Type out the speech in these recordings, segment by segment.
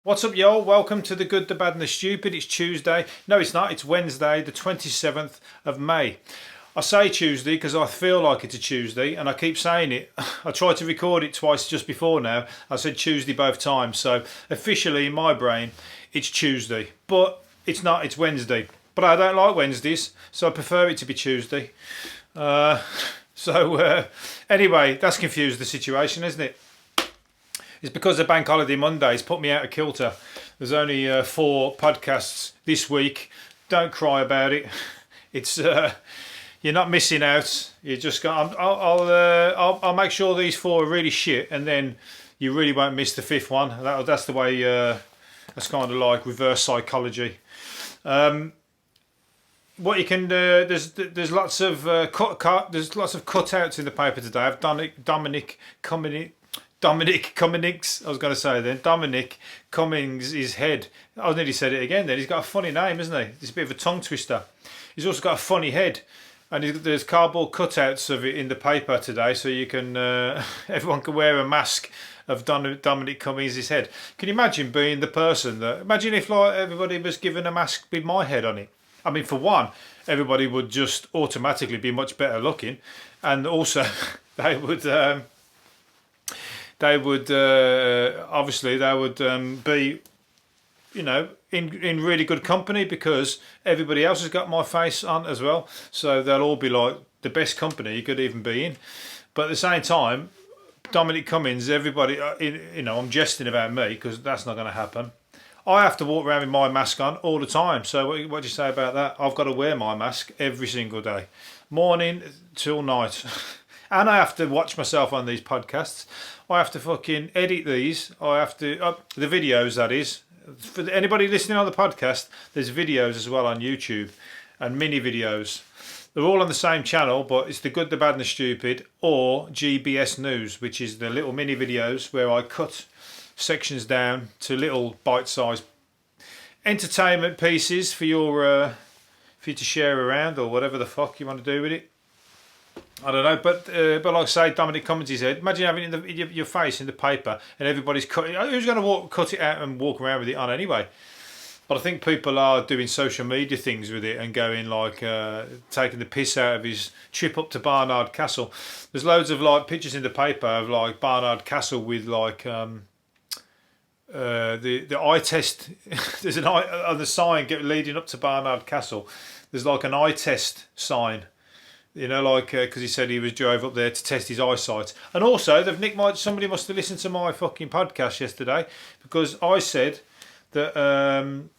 What's up, y'all? Welcome to the Good, the Bad and the Stupid. It's Tuesday. No, it's not. It's Wednesday, the 27th of May. I say Tuesday because I feel like it's a Tuesday and I keep saying it. I tried to record it twice just before now. I said Tuesday both times. So officially in my brain, it's Tuesday. But it's not. It's Wednesday. But I don't like Wednesdays, so I prefer it to be Tuesday. Anyway, that's confused the situation, isn't it? It's because the bank holiday Mondays put me out of kilter. There's only 4 podcasts this week. Don't cry about it. It's you're not missing out. You just got. I'll make sure these 4 are really shit, and then you really won't miss the 5th one. That's the way. That's kind of like reverse psychology. What you can do, there's lots of there's lots of cutouts in the paper today. I've done it. Dominic Cummings, I was going to say then, Dominic Cummings' his head. I nearly said it again then. He's got a funny name, isn't he? It's a bit of a tongue twister. He's also got a funny head. And there's cardboard cutouts of it in the paper today, so you can, everyone can wear a mask of Dominic Cummings' head. Can you imagine being the person that, imagine if like everybody was given a mask with my head on it. I mean, for one, everybody would just automatically be much better looking. And also, they would obviously they would be, you know, in really good company because everybody else has got my face on as well. So they'll all be like the best company you could even be in. But at the same time, Dominic Cummings, everybody, you know, I'm jesting about me because that's not going to happen. I have to walk around with my mask on all the time. So what do you say about that? I've got to wear my mask every single day, morning till night. And I have to watch myself on these podcasts. I have to fucking edit these. I have to the videos, that is. For anybody listening on the podcast, there's videos as well on YouTube and mini videos. They're all on the same channel, but it's the Good, the Bad and the Stupid or GBS News, which is the little mini videos where I cut sections down to little bite-sized entertainment pieces for you to share around or whatever the fuck you want to do with it. I don't know, but like I say, Dominic Cummings' head. Imagine having it in your face in the paper, and everybody's cutting. Who's going to cut it out and walk around with it on anyway? But I think people are doing social media things with it and going like taking the piss out of his trip up to Barnard Castle. There's loads of like pictures in the paper of like Barnard Castle with like the eye test. There's an eye on the sign leading up to Barnard Castle. There's like an eye test sign. You know, like because he said he was drove up there to test his eyesight, and also somebody must have listened to my fucking podcast yesterday because I said that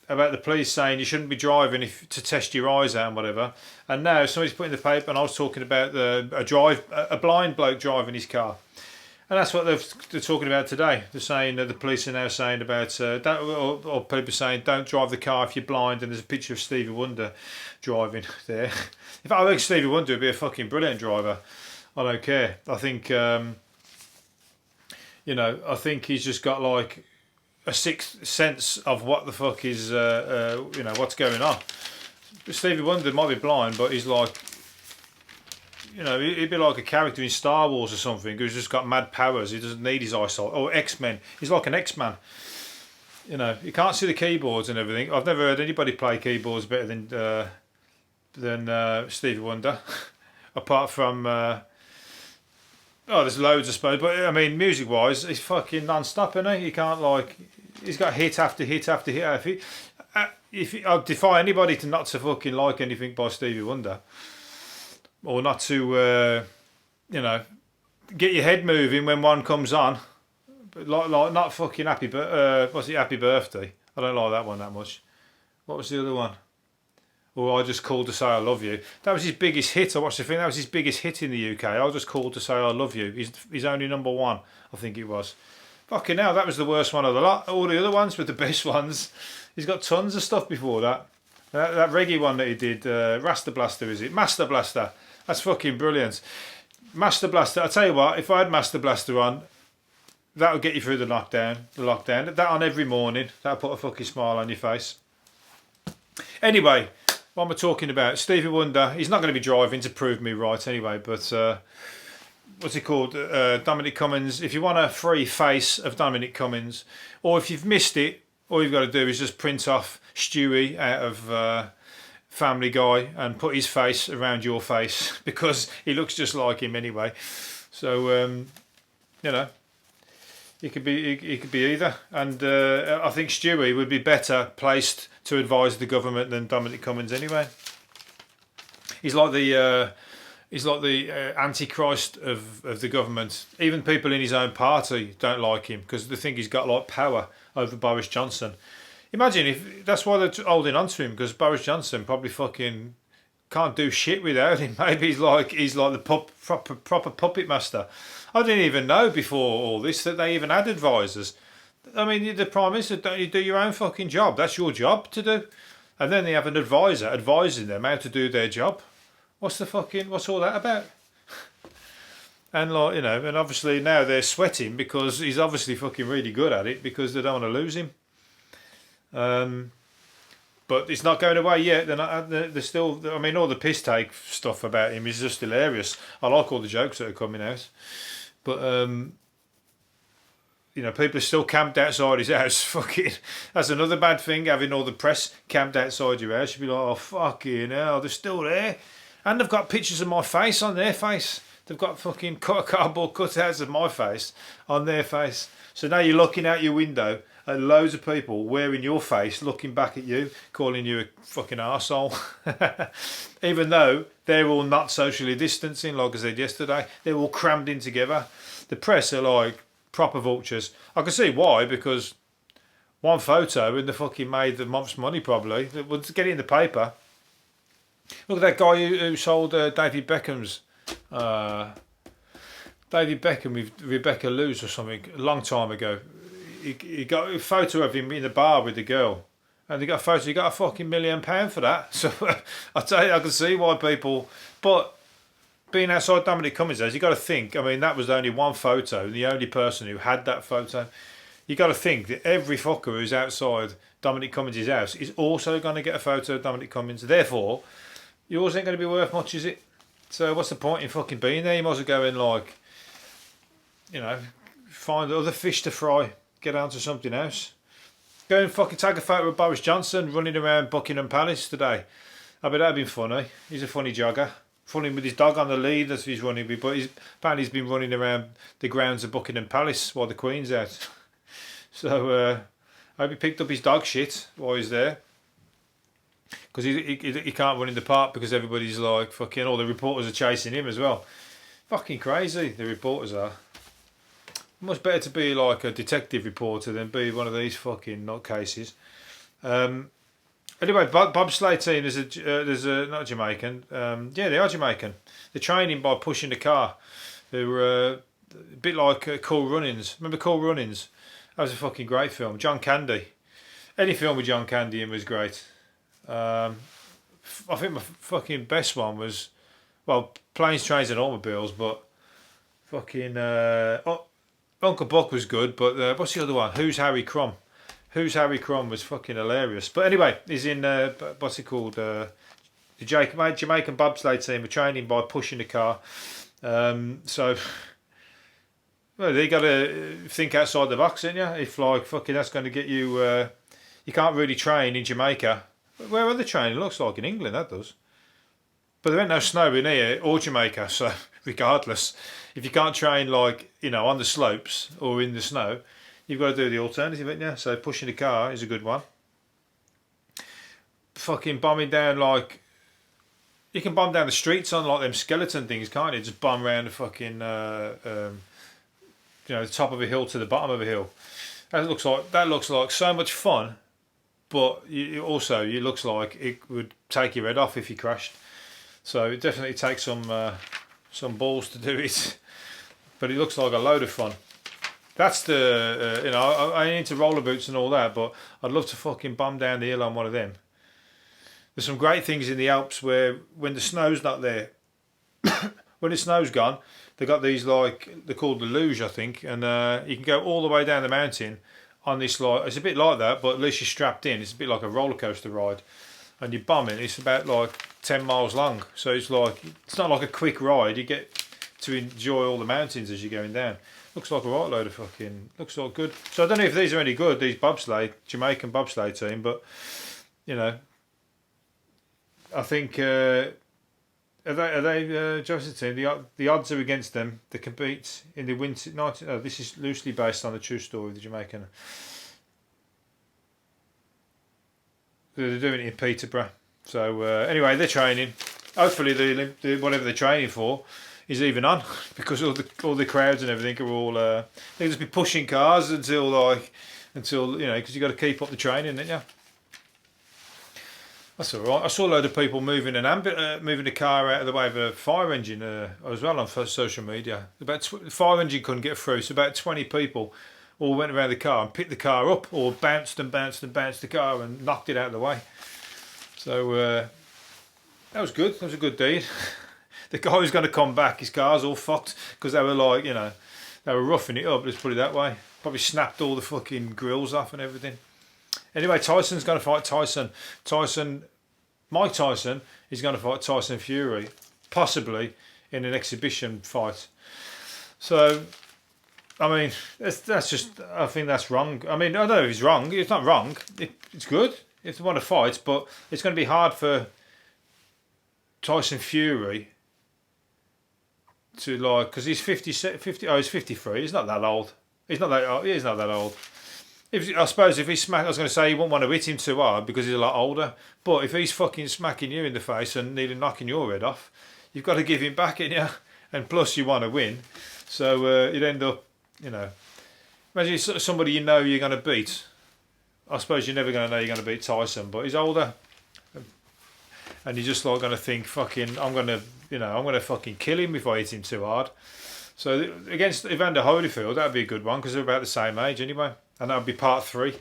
about the police saying you shouldn't be driving to test your eyes out and whatever, and now somebody's put in the paper, and I was talking about a blind bloke driving his car, and that's what they're talking about today. They're saying that the police are now saying about or people saying don't drive the car if you're blind, and there's a picture of Stevie Wonder driving there. If I think Stevie Wonder would be a fucking brilliant driver, I don't care. I think, you know, I think he's just got like a sixth sense of what the fuck is, you know, what's going on. Stevie Wonder might be blind, but he's like, you know, he'd be like a character in Star Wars or something who's just got mad powers. He doesn't need his eyesight. Or X-Men. He's like an X-Man. You know, you can't see the keyboards and everything. I've never heard anybody play keyboards better than Stevie Wonder, apart from there's loads I suppose, but I mean music wise he's fucking non-stop, isn't he? He can't like, he's got hit after hit after hit. I defy anybody not to fucking like anything by Stevie Wonder, or not to you know, get your head moving when one comes on, but like not fucking happy, but what's it, Happy Birthday? I don't like that one that much. What was the other one? Or I Just Called to Say I Love You. That was his biggest hit. I watched the thing. That was his biggest hit in the UK. I Just Called to Say I Love You. He's only number 1, I think it was. Fucking hell, that was the worst one of the lot. All the other ones were the best ones. He's got tons of stuff before that. That reggae one that he did, Rasta Blaster, is it? Master Blaster. That's fucking brilliant. Master Blaster. I tell you what, if I had Master Blaster on, that would get you through the lockdown. That on every morning. That'll put a fucking smile on your face. Anyway. What am I talking about? Stevie Wonder. He's not going to be driving to prove me right anyway, but what's he called? Dominic Cummings. If you want a free face of Dominic Cummings, or if you've missed it, all you've got to do is just print off Stewie out of Family Guy and put his face around your face because he looks just like him anyway. So you know, he could be either. And I think Stewie would be better placed to advise the government than Dominic Cummings anyway. He's like the antichrist of the government. Even people in his own party don't like him because they think he's got like power over Boris Johnson. Imagine if that's why they're holding on to him, because Boris Johnson probably fucking can't do shit without him. Maybe he's like the proper puppet master. I didn't even know before all this that they even had advisors. I mean, the Prime Minister, don't you do your own fucking job? That's your job to do. And then they have an advisor advising them how to do their job. What's all that about? And like, you know, and obviously now they're sweating because he's obviously fucking really good at it because they don't want to lose him. But it's not going away yet. They're still. I mean, all the piss take stuff about him is just hilarious. I like all the jokes that are coming out, but you know, people are still camped outside his house. Fucking, that's another bad thing. Having all the press camped outside your house, you'd be like, oh fucking hell, they're still there, and they've got pictures of my face on their face. They've got fucking cardboard cutouts of my face on their face. So now you're looking out your window and loads of people wearing your face, looking back at you, calling you a fucking arsehole. Even though they're all not socially distancing, like I said yesterday, they're all crammed in together. The press are like proper vultures. I can see why, because one photo and they fucking made the month's money probably. We'll get it in the paper. Look at that guy who sold David Beckham's. David Beckham with Rebecca Lewis or something a long time ago. He got a photo of him in the bar with the girl, and he got a fucking £1 million for that. So I tell you, I can see why people. But being outside Dominic Cummings' house, you got to think. I mean, that was only one photo, and the only person who had that photo. You got to think that every fucker who's outside Dominic Cummings' house is also going to get a photo of Dominic Cummings. Therefore, yours ain't going to be worth much, is it? So what's the point in fucking being there? You might as well go and, like, you know, find other fish to fry. Get on to something else. Go and fucking take a photo of Boris Johnson running around Buckingham Palace today. I bet that'd been funny. He's a funny jogger. Funny with his dog on the lead, that's what he's running with. But apparently he's been running around the grounds of Buckingham Palace while the Queen's out. So I hope he picked up his dog shit while he's there. Because he can't run in the park because everybody's like fucking, all the reporters are chasing him as well. Fucking crazy, the reporters are. Much better to be like a detective reporter than be one of these fucking nutcases. Anyway, Bob Slay team, there's a not Jamaican. Yeah, they are Jamaican. They're training by pushing the car. They were a bit like Cool Runnings. Remember Cool Runnings? That was a fucking great film. John Candy. Any film with John Candy in was great. I think my fucking best one was, well, Planes, Trains and Automobiles, but fucking Uncle Buck was good, but what's the other one? Who's Harry Crumb? Who's Harry Crumb was fucking hilarious. But anyway, he's in, what's it called? The Jamaican Bob Slay team are training by pushing the car. So, well, they got to think outside the box, ain't you? If, like, fucking that's going to get you, you can't really train in Jamaica. Where are they training? It looks like in England, that does. But there ain't no snow in here or Jamaica, so regardless, if you can't train, like, you know, on the slopes or in the snow, you've got to do the alternative, ain't you? So pushing the car is a good one. Fucking bombing down, like, you can bomb down the streets on like them skeleton things, can't you? Just bomb around the fucking, you know, the top of a hill to the bottom of a hill. That looks like so much fun, but it looks like it would take your head off if you crashed. So it definitely takes some balls to do it, but it looks like a load of fun. That's the, you know, I ain't into roller boots and all that, but I'd love to fucking bomb down the hill on one of them. There's some great things in the Alps where when the snow's not there, when the snow's gone, they've got these, like, they're called the luge, I think, and you can go all the way down the mountain on this, like, it's a bit like that, but at least you're strapped in. It's a bit like a roller coaster ride, and you're bombing. It's about like 10 miles long, so it's not like a quick ride. You get to enjoy all the mountains as you're going down. Looks like a right load of fucking, looks all good. So I don't know if these are any good, these bobsleigh, Jamaican bobsleigh team, but, you know, I think, are they Joseph's team? The odds are against them. They compete in the winter. This is loosely based on the true story of the Jamaican. They're doing it in Peterborough. So anyway, they're training. Hopefully, the whatever they're training for is even on, because all the crowds and everything are all. They'll just be pushing cars until you know, because you got to keep up the training, don't you? That's all right. I saw a load of people moving moving the car out of the way of a fire engine as well on social media. About the fire engine couldn't get through, so about 20 people all went around the car and picked the car up, or bounced the car and knocked it out of the way. So that was good. That was a good deed. The guy who's going to come back, his car's all fucked because they were like, you know, they were roughing it up. Let's put it that way. Probably snapped all the fucking grills off and everything. Anyway, Tyson's going to fight Tyson. Mike Tyson is going to fight Tyson Fury, possibly in an exhibition fight. So, I mean, that's just, I think that's wrong. I mean, I don't know if it's wrong. It's not wrong. It's good if they want to fight, but it's going to be hard for Tyson Fury to, like, because he's 50, he's 53. He's not that old. He's not that old. He's not that old. I suppose if he's smack, I was going to say you wouldn't want to hit him too hard because he's a lot older. But if he's fucking smacking you in the face and nearly knocking your head off, you've got to give him back, in you. And plus you want to win, so you'd end up, you know. Imagine somebody you know you're going to beat. I suppose you're never going to know you're going to beat Tyson, but he's older, and you're just like going to think, fucking, I'm going to fucking kill him if I hit him too hard. So against Evander Holyfield, that'd be a good one because they're about the same age anyway. And that would be part 3.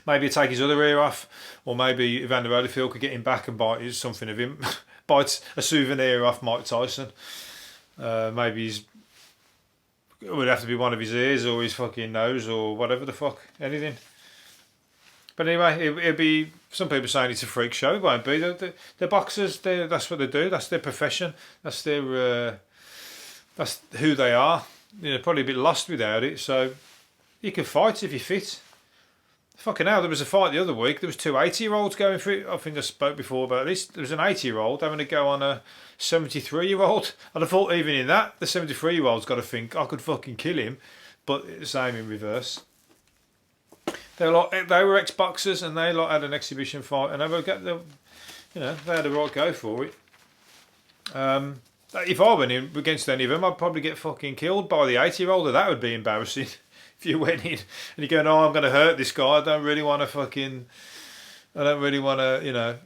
Maybe he'd take his other ear off, or maybe Evander Holyfield could get him back and bite something of him, bite a souvenir off Mike Tyson. Maybe it would have to be one of his ears or his fucking nose or whatever the fuck, anything. But anyway, it'd be, some people saying it's a freak show. It won't be. They're boxers. That's what they do. That's their profession. That's their. That's who they are. You know, probably a bit lost without it. So. You can fight if you're fit. Fucking hell, there was a fight the other week. There was 2 80-year-olds going for it. I think I spoke before about this. There was an 80-year-old having to go on a 73-year-old. And I thought even in that, the 73-year-old's got to think, I could fucking kill him. But it's the same in reverse. They were ex-boxers and they had an exhibition fight. And they had a right go for it. If I went in against any of them, I'd probably get fucking killed by the 80-year-old. And that would be embarrassing. If you went in and you go, no, I'm going to hurt this guy. I don't really want to, you know,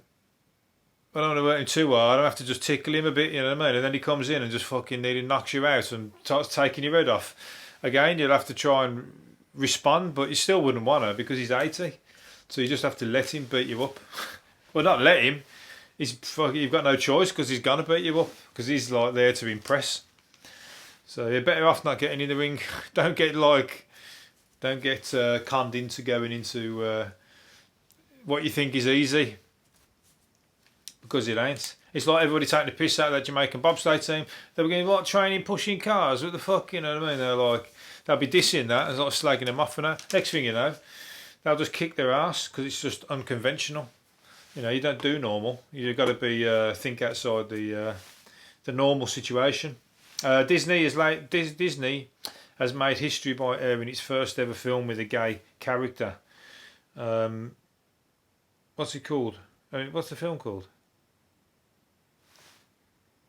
I don't want to hurt him too hard. I have to just tickle him a bit, you know what I mean? And then he comes in and just fucking nearly knocks you out and starts taking your head off. Again, you'll have to try and respond, but you still wouldn't want to because he's 80. So you just have to let him beat you up. Well, not let him. You've got no choice because he's going to beat you up because he's like there to impress. So you're better off not getting in the ring. Don't get conned into going into what you think is easy, because it ain't. It's like everybody taking the piss out of that Jamaican Bob Slay team. They were going, what, training, pushing cars? What the fuck, you know what I mean? They're like, they'll be dissing that and like slagging them off and that. Next thing you know, they'll just kick their ass because it's just unconventional. You know, you don't do normal. You've got to be think outside the normal situation. Disney has made history by airing its first ever film with a gay character. What's it called? I mean, what's the film called?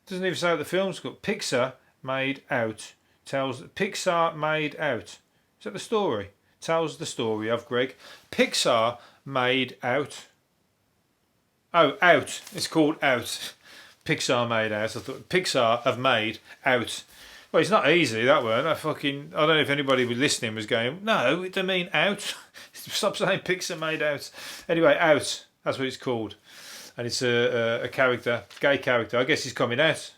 Doesn't even say what the film's called. Pixar Made Out. Pixar Made Out. Is that the story? Tells the story of Greg. Pixar Made Out. Oh, Out. It's called Out. Pixar Made Out. I thought Pixar have made Out. Well, it's not easy, that word. I don't know if anybody was listening was going, no, they mean out. Stop saying Pixar Made Out. Anyway, Out. That's what it's called. And it's a character, gay character. I guess he's coming out.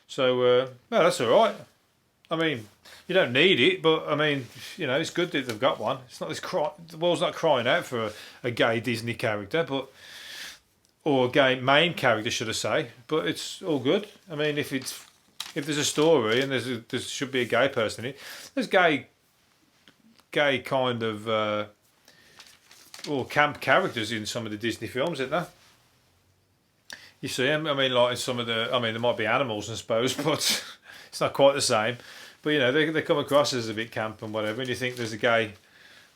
So, well, that's all right. I mean, you don't need it, but I mean, you know, it's good that they've got one. It's not the world's not crying out for a gay Disney character, or a gay main character, should I say? But it's all good. I mean, if it's if there's a story and there should be a gay person in it, there's gay kind of or camp characters in some of the Disney films, isn't there? You see them. I mean, like in some of the, I mean, there might be animals, I suppose, but it's not quite the same. But you know, they come across as a bit camp and whatever, and you think there's a gay,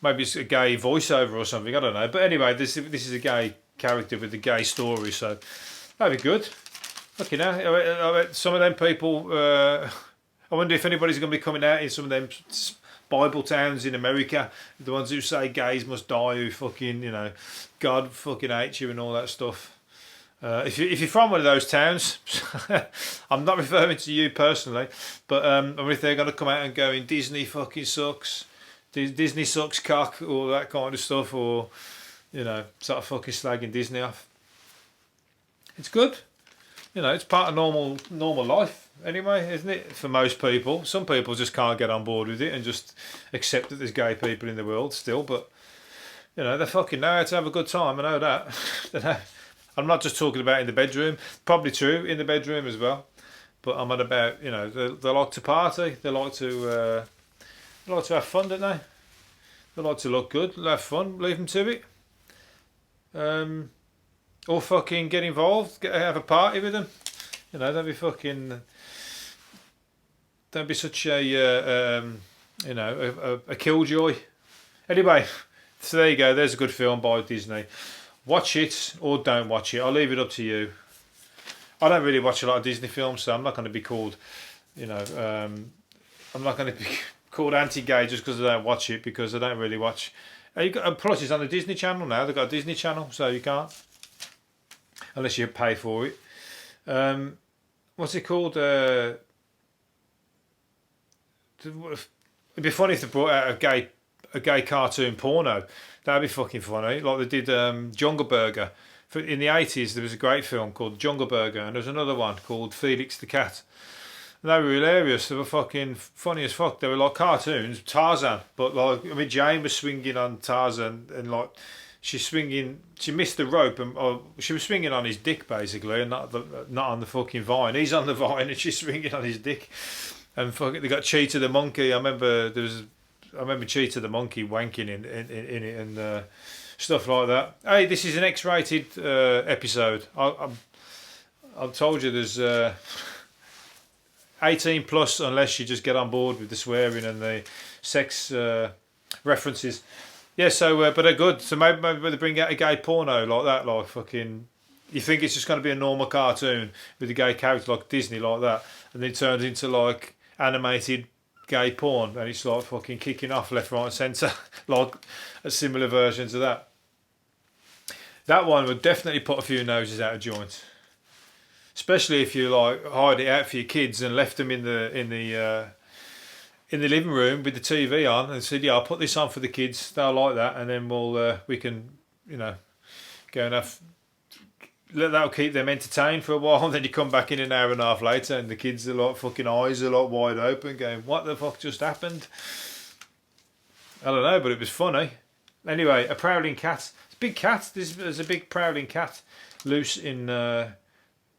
maybe it's a gay voiceover or something. I don't know. But anyway, this is a gay character with a gay story, so that'd be good. Look, you know, some of them people. I wonder if anybody's going to be coming out in some of them Bible towns in America, the ones who say gays must die, who fucking, you know, God fucking hates you and all that stuff. If you're from one of those towns, I'm not referring to you personally, but if they're going to come out and go in Disney fucking sucks, Disney sucks cock, all that kind of stuff, or you know, sort of fucking slagging Disney off. It's good, you know. It's part of normal life anyway, isn't it? For most people, some people just can't get on board with it and just accept that there's gay people in the world still, but you know, they fucking know how to have a good time. I know that. They know. I'm not just talking about in the bedroom, probably true in the bedroom as well, but I'm on about, you know, they like to party, they like to have fun, don't they? They like to look good, they have fun, leave them to it. Or fucking get involved, have a party with them, you know. Don't be such a you know, a killjoy. Anyway, so there you go. There's a good film by Disney. Watch it or don't watch it. I'll leave it up to you. I don't really watch a lot of Disney films, so I'm not going to be called, you know, I'm not going to be called anti-gay just because I don't watch it, because I don't really watch. Plus, it's on the Disney Channel now. They've got a Disney Channel, so you can't, unless you pay for it. What's it called? It'd be funny if they brought out a gay cartoon porno. That'd be fucking funny. Like they did Jungle Burger. In the 80s, there was a great film called Jungle Burger, and there was another one called Felix the Cat. And they were hilarious. They were fucking funny as fuck. They were like cartoons, Tarzan. But like, I mean, Jane was swinging on Tarzan, and like, she missed the rope, or she was swinging on his dick basically, and not on the fucking vine. He's on the vine, and she's swinging on his dick. And fucking, they got Cheetah the monkey. I remember Cheetah the monkey wanking in it and stuff like that. Hey, this is an X-rated episode. I've told you there's 18 plus, unless you just get on board with the swearing and the sex references. Yeah, so but they're good. So maybe they bring out a gay porno like that, like fucking. You think it's just going to be a normal cartoon with a gay character like Disney like that, and then it turns into like animated gay porn, and it's like fucking kicking off left, right, and centre, like a similar version to that. That one would definitely put a few noses out of joint, especially if you like hide it out for your kids and left them in the living room with the TV on and said, "Yeah, I'll put this on for the kids. They'll like that, and then we can, you know, go and that'll keep them entertained for a while, and then you come back in an hour and a half later and the kids are like fucking eyes are like wide open going, what the fuck just happened?" I don't know, but it was funny. Anyway, a prowling cat. It's a big cat. There's a big prowling cat loose in the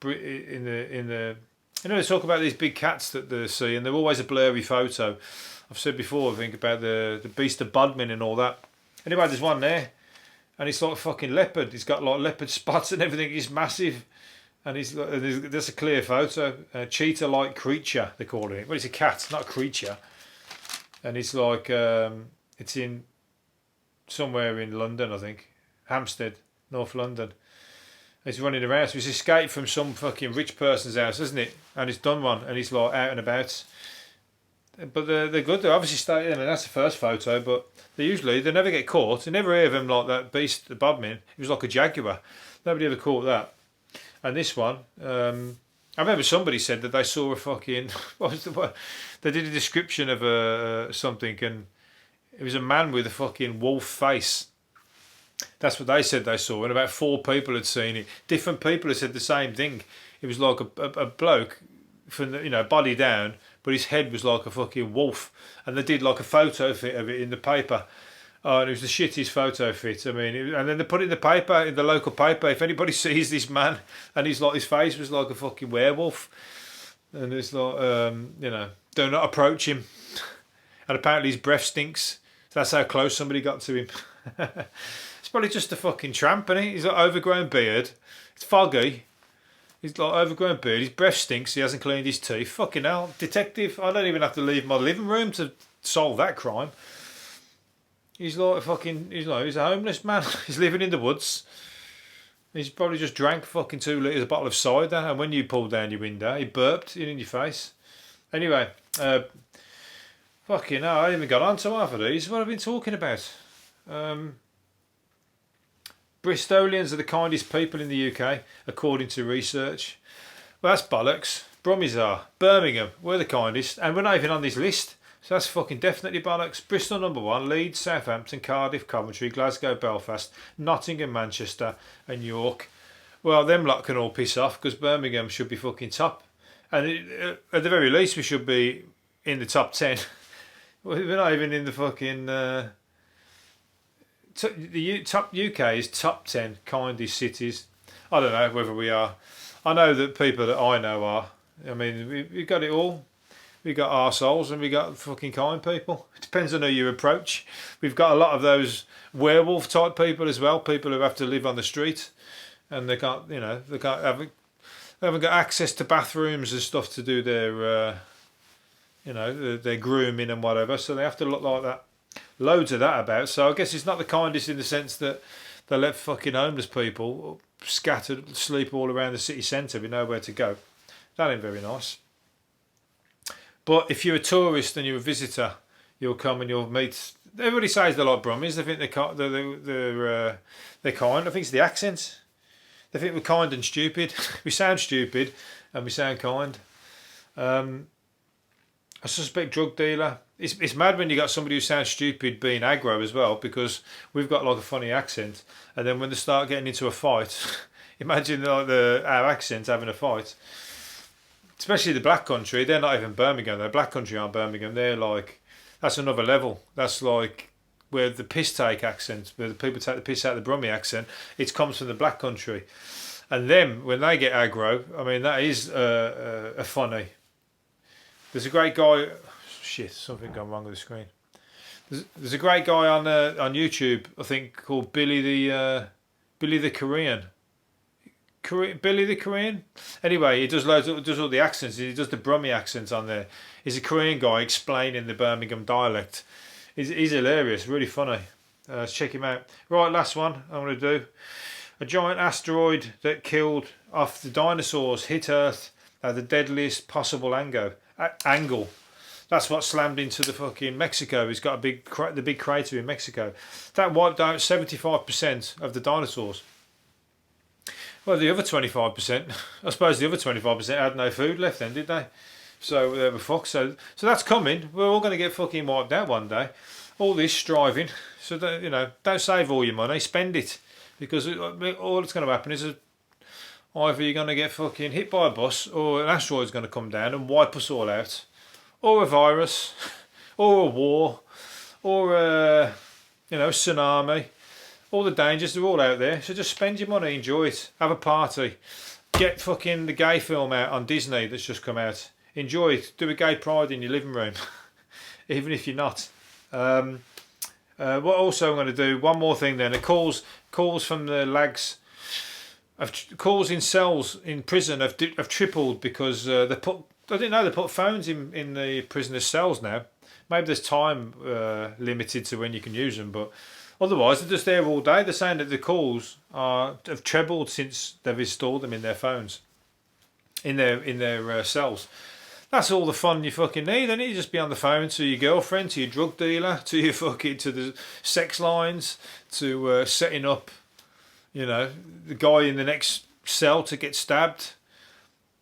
you know, they talk about these big cats that they see, and they're always a blurry photo. I've said before, I think, about the beast of Bodmin and all that. Anyway, there's one there. And it's like a fucking leopard. He's got like leopard spots and everything. He's massive, and there's a clear photo. Cheetah-like creature, they're calling it. Well, it's a cat, not a creature. And it's like it's in somewhere in London, I think, Hampstead, North London. He's running around. So he's escaped from some fucking rich person's house, isn't it? And he's done one, and he's like out and about. But they're good. They obviously stay. I mean, that's the first photo, but they never get caught. You never hear of him like that beast, the Bodmin. He was like a jaguar. Nobody ever caught that. And this one, I remember somebody said that they saw a fucking. What was the word? They did a description of something, and it was a man with a fucking wolf face. That's what they said they saw, and about 4 people had seen it. Different people had said the same thing. It was like a bloke, from the, you know, body down, but his head was like a fucking wolf, and they did like a photo fit of it in the paper. Oh, and it was the shittiest photo fit. I mean, and then they put it in the paper, in the local paper. If anybody sees this man, and his face was like a fucking werewolf. And it's like, you know, do not approach him. And apparently his breath stinks. That's how close somebody got to him. It's probably just a fucking tramp, isn't he? He's got overgrown beard. It's foggy. He's got overgrown beard. His breath stinks. He hasn't cleaned his teeth. Fucking hell, detective! I don't even have to leave my living room to solve that crime. He's like a fucking. He's a homeless man. He's living in the woods. He's probably just drank fucking 2 litres a bottle of cider, and when you pulled down your window, he burped in your face. Anyway, fucking hell, I haven't even got on to half of these. What have I been talking about? Bristolians are the kindest people in the UK, according to research. Well, that's bollocks. Brummies are. Birmingham, we're the kindest, and we're not even on this list. So that's fucking definitely bollocks. Bristol number 1, Leeds, Southampton, Cardiff, Coventry, Glasgow, Belfast, Nottingham, Manchester and York. Well, them lot can all piss off because Birmingham should be fucking top. And at the very least we should be in the top 10. We're not even in the fucking... the top UK is top 10 kindest cities. I don't know whether we are. I know that people that I know are. I mean, we've got it all. We got arseholes and we got fucking kind people. It depends on who you approach. We've got a lot of those werewolf type people as well. People who have to live on the street, and they can't, you know, they haven't got access to bathrooms and stuff to do their, you know, their grooming and whatever. So they have to look like that. Loads of that about. So I guess it's not the kindest in the sense that they let fucking homeless people scattered sleep all around the city centre with nowhere to go. That ain't very nice. But if you're a tourist and you're a visitor, you'll come and you'll meet. Everybody says they like Brummies. They think they're kind. I think it's the accent. They think we're kind and stupid. We sound stupid and we sound kind. A suspect drug dealer. It's mad when you got somebody who sounds stupid being aggro as well, because we've got like a funny accent, and then when they start getting into a fight, imagine like our accent having a fight. Especially the Black Country, they're not even Birmingham. The Black Country aren't Birmingham. They're like, that's another level. That's like where the piss take accent, where the people take the piss out of the Brummie accent. It comes from the Black Country, and them when they get aggro, I mean that is a funny. There's a great guy. Shit, something gone wrong with the screen. There's a great guy on YouTube, I think, called Billy the Korean. Billy the Korean. Anyway, he does all the accents. He does the Brummie accents on there. He's a Korean guy explaining the Birmingham dialect. He's hilarious, really funny. Let's check him out. Right, last one I'm going to do. A giant asteroid that killed off the dinosaurs hit Earth at the deadliest possible angle. That's what slammed into the fucking Mexico. It's got the big crater in Mexico. That wiped out 75% of the dinosaurs. Well, the other 25%, I suppose the other 25% had no food left then, did they? So they were fucked. So that's coming. We're all going to get fucking wiped out one day. All this striving. So, you know, don't save all your money, spend it. Because all that's going to happen is either you're going to get fucking hit by a bus, or an asteroid's going to come down and wipe us all out. Or a virus, or a war, or a, you know, tsunami. All the dangers, they're all out there. So just spend your money, enjoy it, have a party. Get fucking the gay film out on Disney that's just come out. Enjoy it. Do a gay pride in your living room, even if you're not. What also I'm going to do, one more thing then. The calls from the lags, calls in cells in prison have tripled because I didn't know they put phones in the prisoners' cells now. Maybe there's time limited to when you can use them, but otherwise they're just there all day. They're saying that the calls have trebled since they've installed them in their phones, in their cells. That's all the fun you fucking need. Then you just be on the phone to your girlfriend, to your drug dealer, to your to the sex lines, to setting up, you know, the guy in the next cell to get stabbed.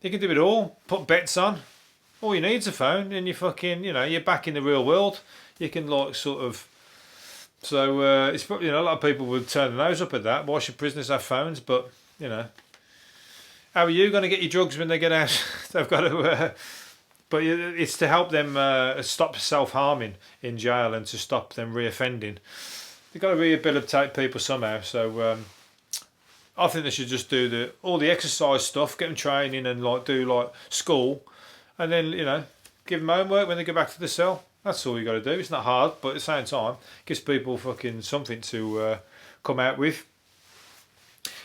You can do it all. Put bets on. All you need is a phone, and you fucking, you know, you're back in the real world. You can like sort of. So it's probably, you know, a lot of people would turn their nose up at that. Why should prisoners have phones? But you know, how are you going to get your drugs when they get out? They've got to. But it's to help them stop self-harming in jail and to stop them reoffending. They've got to rehabilitate people somehow. So. I think they should just do all the exercise stuff, get them training and like do like school, and then, you know, give them homework when they go back to the cell. That's all you got to do. It's not hard, but at the same time, gives people fucking something to come out with.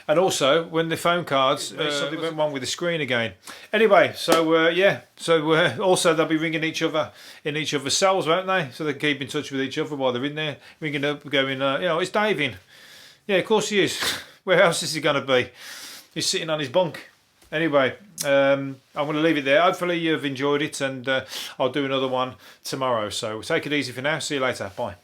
And also, when the phone cards, something went wrong with the screen again. Anyway, so yeah, so also they'll be ringing each other in each other's cells, won't they? So they can keep in touch with each other while they're in there, ringing up, going, you know, it's Dave in. Yeah, of course he is. Where else is he going to be? He's sitting on his bunk. Anyway, I'm going to leave it there. Hopefully you've enjoyed it, and I'll do another one tomorrow. So take it easy for now. See you later. Bye.